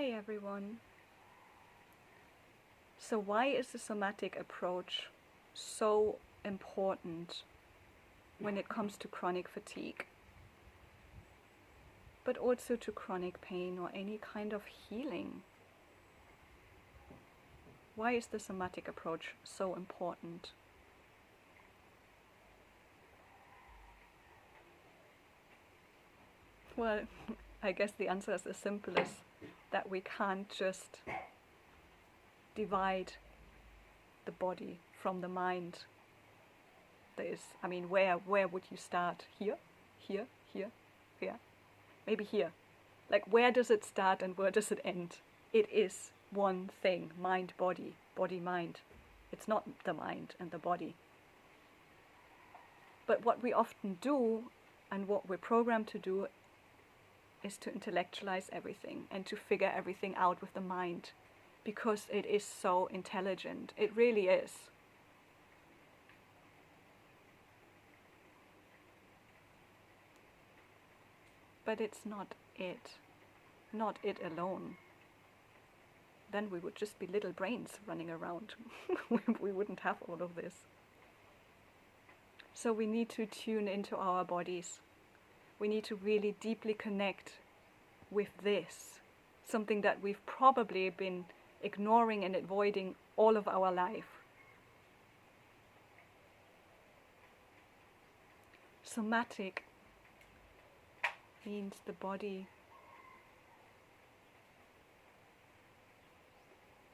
Hey everyone. So why is the somatic approach so important when it comes to chronic fatigue, but also to chronic pain or any kind of healing? Why is the somatic approach so important? Well, I guess the answer is as simple as that we can't just divide the body from the mind. Where would you start? Here? Here? Here? Here? Maybe here. Like, where does it start and where does it end? It is one thing, mind, body, body, mind. It's not the mind and the body. But what we often do, and what we're programmed to do, is to intellectualize everything and to figure everything out with the mind, because it is so intelligent. It really is. But it's not it alone. Then we would just be little brains running around. We wouldn't have all of this. So we need to tune into our bodies. We need to really deeply connect with this, something that we've probably been ignoring and avoiding all of our life. Somatic means the body,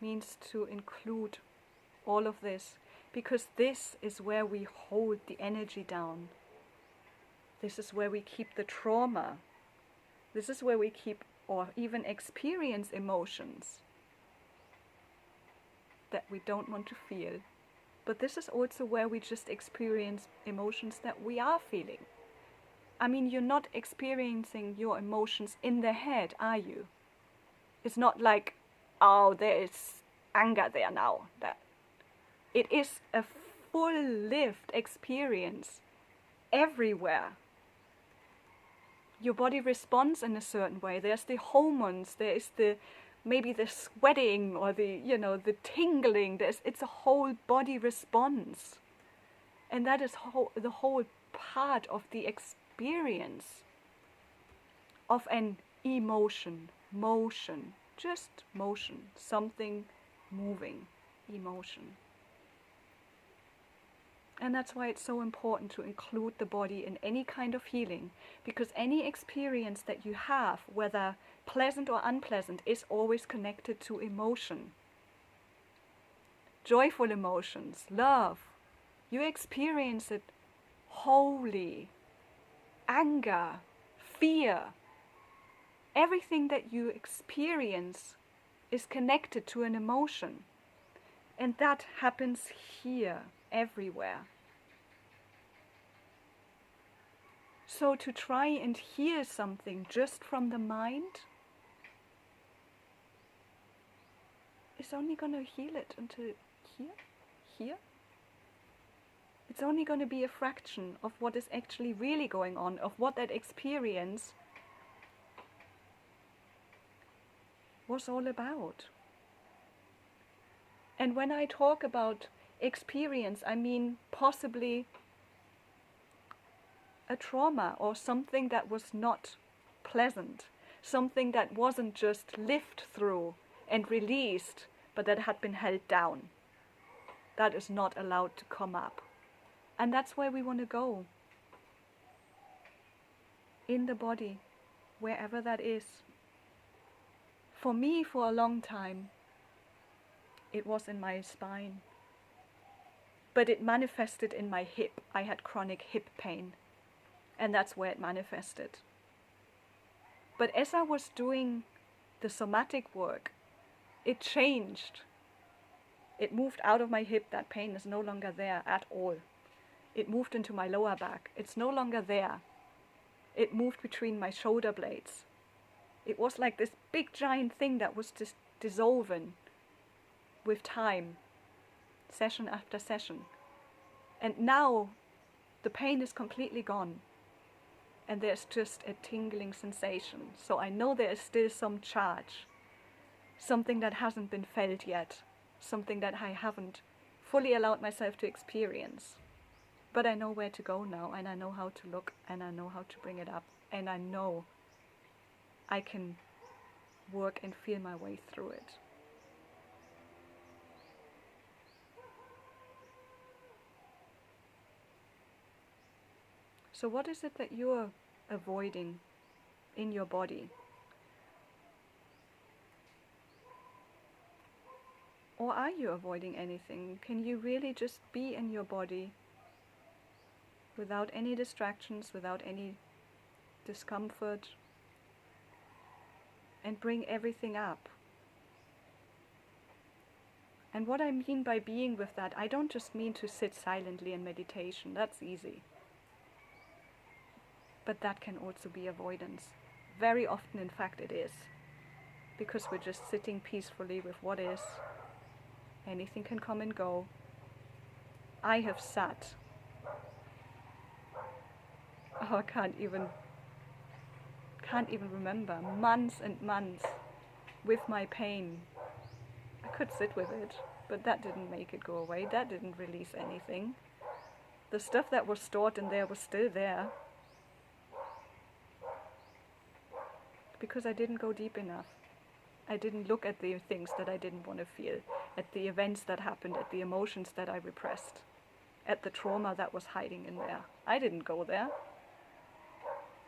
means to include all of this, because this is where we hold the energy down. This is where we keep the trauma. This is where we keep or even experience emotions that we don't want to feel. But this is also where we just experience emotions that we are feeling. I mean, you're not experiencing your emotions in the head, are you? It's not like, oh, there is anger there now. That it is a full lived experience everywhere. Your body responds in a certain way. There's the hormones, there is maybe the sweating or the tingling. It's a whole body response. And that is the whole part of the experience of an emotion, motion, just motion, something moving, emotion. And that's why it's so important to include the body in any kind of healing, because any experience that you have, whether pleasant or unpleasant, is always connected to emotion. Joyful emotions, love, you experience it wholly. Anger, fear, everything that you experience is connected to an emotion. And that happens here, everywhere. So to try and hear something just from the mind is only going to heal it until here. It's only going to be a fraction of what is actually really going on, of what that experience was all about. And when I talk about experience, I mean possibly a trauma or something that was not pleasant, something that wasn't just lived through and released, but that had been held down. That is not allowed to come up. And that's where we want to go. In the body, wherever that is. For me, for a long time, it was in my spine. But it manifested in my hip. I had chronic hip pain. And that's where it manifested. But as I was doing the somatic work, it changed. It moved out of my hip. That pain is no longer there at all. It moved into my lower back. It's no longer there. It moved between my shoulder blades. It was like this big giant thing that was just dissolving with time, session after session. And now the pain is completely gone. And there's just a tingling sensation. So I know there is still some charge. something that hasn't been felt yet, something that I haven't fully allowed myself to experience. But I know where to go now, and I know how to look, and I know how to bring it up, and I know I can work and feel my way through it. So what is it that you're avoiding in your body? Or are you avoiding anything? Can you really just be in your body without any distractions, without any discomfort, and bring everything up? And what I mean by being with that, I don't just mean to sit silently in meditation. That's easy. But that can also be avoidance. Very often, in fact, it is. Because we're just sitting peacefully with what is. Anything can come and go. I have sat. Oh, I can't even remember. Months and months with my pain. I could sit with it, but that didn't make it go away. That didn't release anything. The stuff that was stored in there was still there. Because I didn't go deep enough. I didn't look at the things that I didn't want to feel, at the events that happened, at the emotions that I repressed, at the trauma that was hiding in there. I didn't go there.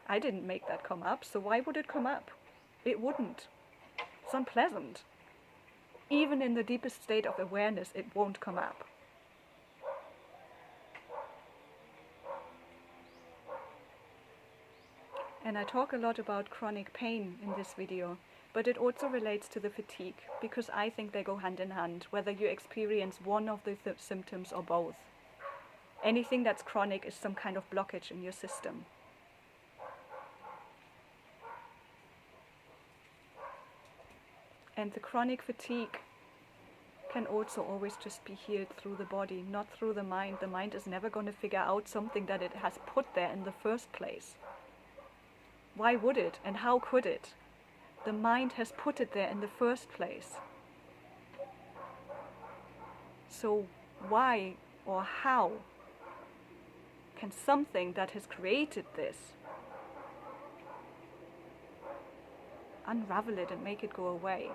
I didn't make that come up, so why would it come up? It wouldn't. It's unpleasant. Even in the deepest state of awareness, it won't come up. And I talk a lot about chronic pain in this video, but it also relates to the fatigue, because I think they go hand in hand, whether you experience one of the symptoms or both. Anything that's chronic is some kind of blockage in your system. And the chronic fatigue can also always just be healed through the body, not through the mind. The mind is never going to figure out something that it has put there in the first place. Why would it, and how could it? The mind has put it there in the first place. So why or how can something that has created this unravel it and make it go away?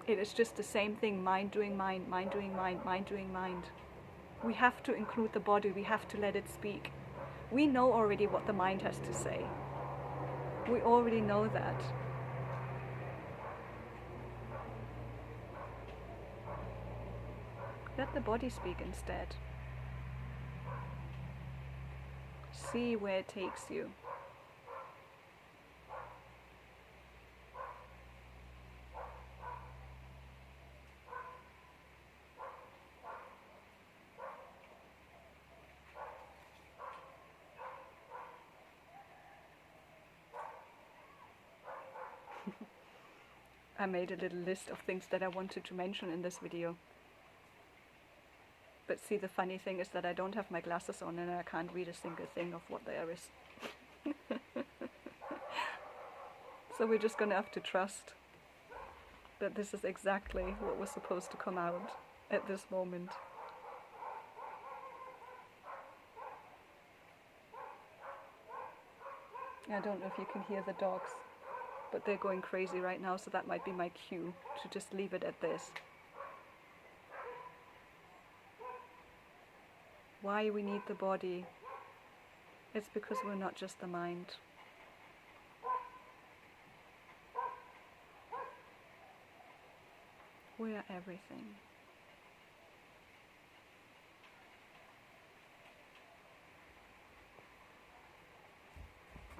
It is just the same thing, mind doing mind, mind doing mind, mind doing mind. We have to include the body, we have to let it speak. We know already what the mind has to say. We already know that. Let the body speak instead. See where it takes you. I made a little list of things that I wanted to mention in this video. But see, the funny thing is that I don't have my glasses on and I can't read a single thing of what there is. So we're just gonna have to trust that this is exactly what was supposed to come out at this moment. I don't know if you can hear the dogs, but they're going crazy right now, so that might be my cue to just leave it at this. Why we need the body? It's because we're not just the mind. We are everything.